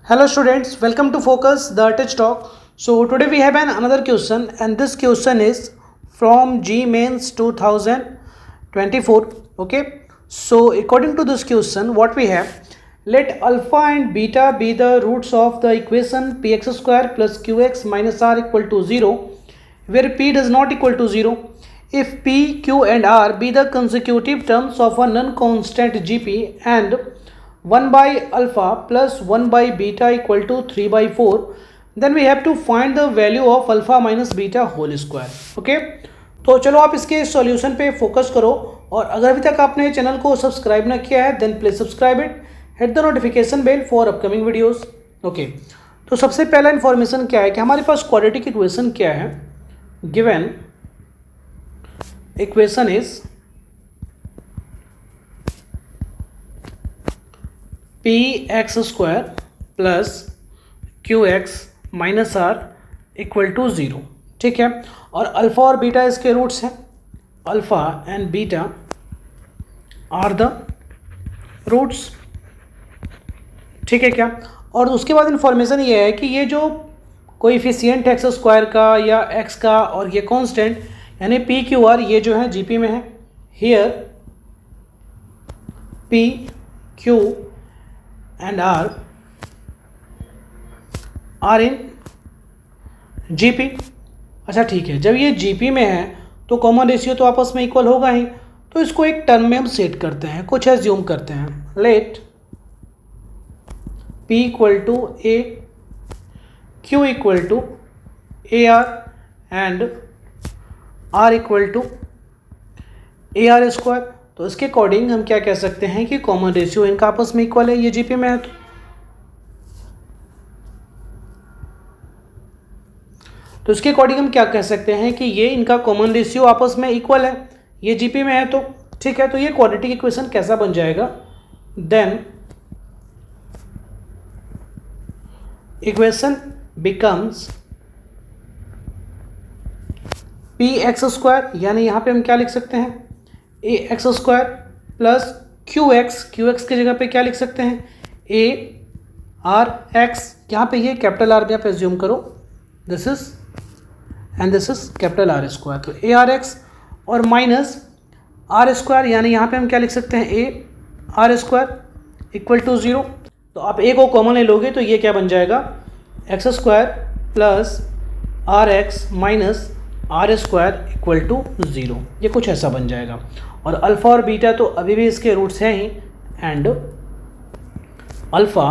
Hello students, welcome to Focus the Touch Talk. So today we have another question, and this question is from GMains 2024. Okay, so according to this question, what we have, let alpha and beta be the roots of the equation px square plus qx minus r equal to 0, where p does not equal to 0. If p, q and r be the consecutive terms of a non-constant gp and 1 by alpha plus 1 by beta equal to 3 by 4, then we have to find the value of alpha minus beta whole square. Okay, तो चलो आप इसके solution पे focus करो, और अगर अभी तक आपने चैनल को सब्सक्राइब ना किया है then please subscribe it, hit the notification bell for upcoming videos. Okay, तो सबसे पहला इन्फॉर्मेशन क्या है कि हमारे पास क्वाड्रेटिक इक्वेशन क्या है. Given equation is p x square plus q x minus r equal to 0. ठीक है, और अल्फ़ा और बीटा इसके रूट्स हैं. Alpha and beta are the roots. ठीक है क्या, और उसके बाद इन्फॉर्मेशन ये है कि ये जो कोएफिशिएंट एक्स स्क्वायर का या एक्स का और ये कांस्टेंट यानी पी क्यू आर ये जो है जीपी में है. Here P Q and R are in GP. अच्छा ठीक है, जब ये GP में है तो कॉमन रेशियो तो आपस में इक्वल होगा ही, तो इसको एक टर्म में हम सेट करते हैं, कुछ एज्यूम करते हैं. Let P equal to A, Q equal to AR and R equal to AR square. तो इसके अकॉर्डिंग हम क्या कह सकते हैं कि कॉमन रेशियो इनका आपस में इक्वल है, ये जीपी में है. तो इसके अकॉर्डिंग हम क्या कह सकते हैं कि ये इनका कॉमन रेशियो आपस में इक्वल है, ये जीपी में है. तो ठीक है, तो ये क्वाड्रेटिक इक्वेशन कैसा बन जाएगा. Then equation becomes p x square, यानी यहां पे हम क्या लिख सकते हैं a x square plus q x की जगह पे क्या लिख सकते हैं ए आर एक्स. यहाँ पे ये कैपिटल आर भी आप एज्यूम करो, this is and this is capital R square. तो ए आर एक्स और माइनस आर स्क्वायर, यानी यहाँ पे हम क्या लिख सकते हैं A R square equal to 0. तो आप ए को कॉमन ले लोगे तो ये क्या बन जाएगा x square plus R x minus R square equal to 0. ये कुछ ऐसा बन जाएगा. और अल्फ़ा और बीटा तो अभी भी इसके रूट्स हैं ही, and alpha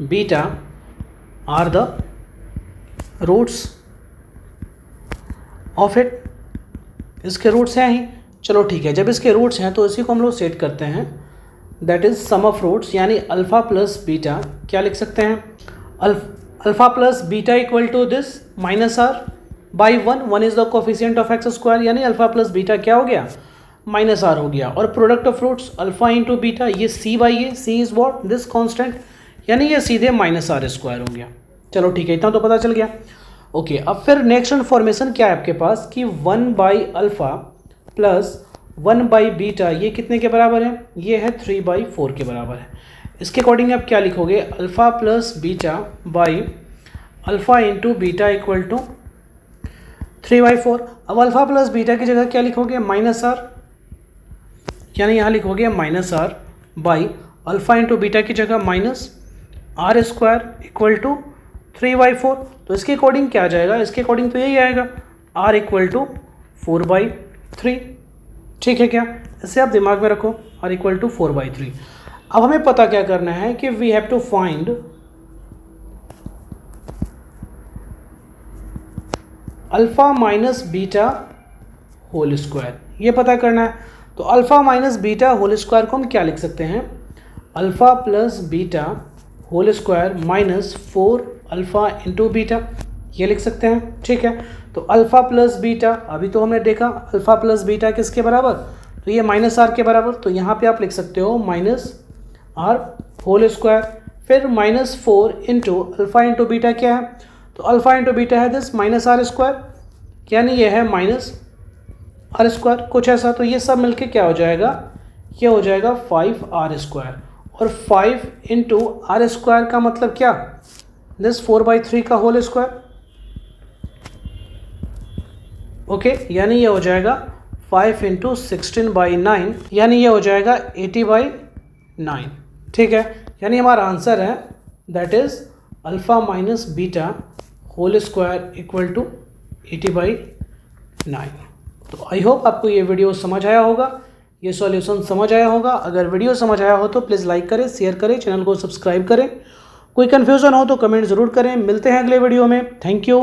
beta are the roots of it. इसके रूट्स हैं ही. चलो ठीक है, जब इसके रूट्स हैं तो इसी को हम लोग सेट करते हैं, that is sum of roots, यानी अल्फ़ा प्लस बीटा क्या लिख सकते हैं alpha plus beta equal to this minus are by 1 is the coefficient of x square, यानी अल्फा प्लस बीटा क्या हो गया माइनस आर हो गया. और product of roots alpha into beta, ये c by a, c is what this constant, यानी ये सीधे माइनस आर स्क्वायर हो गया. चलो ठीक है, इतना तो पता चल गया. ओके, अब फिर नेक्स्ट इन्फॉर्मेशन क्या है आपके पास कि 1 by alpha plus 1 by beta ये कितने के बराबर है, ये है 3 बाई 4 के बराबर है. इसके अकॉर्डिंग आप क्या लिखोगे alpha plus beta by alpha into beta equal to 3 by 4. अब अल्फ़ा प्लस बीटा की जगह क्या लिखोगे माइनस आर, यानी यहाँ लिखोगे minus are by alpha into beta की जगह minus R square equal to 3 by 4. तो इसके अकॉर्डिंग क्या आ जाएगा, इसके अकॉर्डिंग तो यही आएगा आर इक्वल टू 4 बाई 3. ठीक है क्या, इसे आप दिमाग में रखो, आर इक्वल टू 4 बाई 3. अब हमें पता क्या करना है कि we have to find alpha minus beta whole square, ये पता करना है. तो alpha minus beta whole square को हम क्या लिख सकते हैं alpha plus beta whole square minus 4 alpha into beta, ये लिख सकते हैं. ठीक है, तो अल्फ़ा प्लस बीटा अभी तो हमने देखा अल्फ़ा प्लस बीटा किसके बराबर, तो ये माइनस आर के बराबर. तो यहाँ पे आप लिख सकते हो माइनस आर होल स्क्वायर, फिर minus 4 into alpha into beta क्या है, तो अल्फ़ा इंटू बीटा है दिस माइनस आर स्क्वायर, यानी ये है माइनस आर स्क्वायर, कुछ ऐसा. तो ये सब मिलके क्या हो जाएगा, ये हो जाएगा 5 आर स्क्वायर. और 5 इंटू आर स्क्वायर का मतलब क्या, दिस 4/3 का होल स्क्वायर। ओके, यानी ये हो जाएगा 5 इंटू 16/9, यानी ये हो जाएगा 80/9। ठीक है, यानी हमारा आंसर है that is alpha minus beta whole square equal to 80/9। तो आई होप आपको ये वीडियो समझ आया होगा, ये सॉल्यूशन समझ आया होगा। अगर वीडियो समझ आया हो तो प्लीज़ लाइक करें, शेयर करें, चैनल को सब्सक्राइब करें। कोई कन्फ्यूज़न हो तो कमेंट ज़रूर करें। मिलते हैं अगले वीडियो में। Thank you.